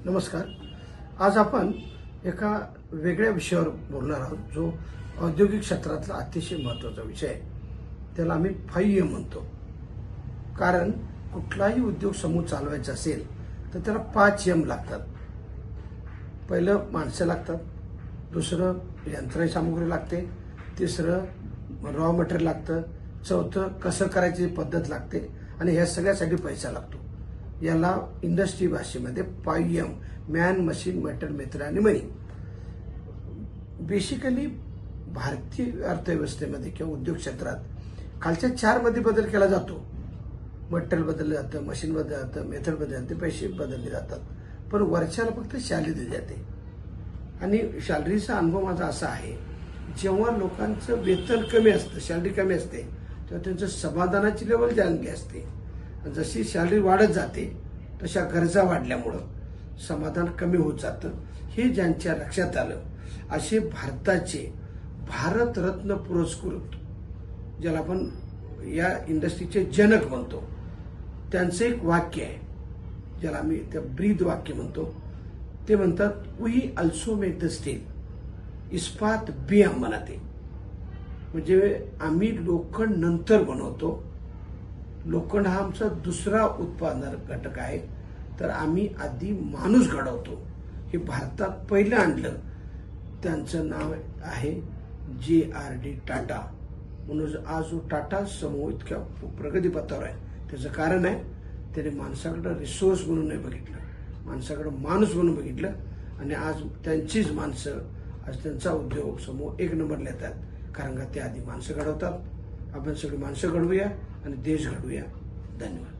नमस्कार. आज आपण एका वेगळ्या विषयावर बोलणार आहोत, जो औद्योगिक क्षेत्रातला अतिशय महत्त्वाचा विषय आहे. त्याला आम्ही 5M म्हणतो. कारण कुठलाही उद्योग समूह चालवायचा असेल तर त्याला 5M लागतात. पहिलं माणसं लागतात, दुसरं यंत्रसामुग्री लागते, तिसरं रॉ मटेरियल लागतं, चौथं कसं करायची पद्धत लागते आणि ह्या सगळ्यासाठी पैसा लागतो. याला इंडस्ट्री भाषेमध्ये 5M, man, machine, material, method आणि मनी. बेसिकली भारतीय अर्थव्यवस्थेमध्ये किंवा उद्योग क्षेत्रात खालच्या 4 मध्ये बदल केला जातो. मटेरियल बदललं जातं, मशीन बदललं जातं, मेथड बदलली जाते, पैसे बदलले जातात. पण वरच्याला फक्त सॅलरी दिली जाते. आणि सॅलरीचा अनुभव माझा असा आहे, जेव्हा लोकांचं वेतन कमी असतं, सॅलरी कमी असते, तेव्हा त्यांचं समाधानाची लेवल चांगली असते. जशी सॅलरी वाढत जाते तशा गरजा वाढल्यामुळं समाधान कमी होत जातं. हे ज्यांच्या लक्षात आलं असे भारताचे भारतरत्न पुरस्कृत, ज्याला आपण या इंडस्ट्रीचे जनक म्हणतो, त्यांचं एक वाक्य आहे, ज्याला आम्ही त्या ब्रीद वाक्य म्हणतो. ते म्हणतात, we also make the steel, इस्पात बी म्हणा. ते म्हणजे आम्ही लोखंड नंतर बनवतो. लोखंड हा आमचा दुसरा उत्पादन घटक आहे, तर आम्ही आधी माणूस घडवतो. हे भारतात पहिलं आणलं. त्यांचं नाव आहे JRD टाटा. म्हणून आज जो टाटा समूह इतक्या प्रगतीपथावर आहे, त्याचं कारण आहे त्याने माणसाकडे रिसोर्स म्हणून नाही बघितलं, माणसाकडे माणूस म्हणून बघितलं. आणि आज त्यांचीच माणसं, आज त्यांचा उद्योग समूह 1 नंबरला येतात. कारण का ते आधी माणसं घडवतात. आपण सगळी माणसं घडवूया आणि देश घडवूया. धन्यवाद.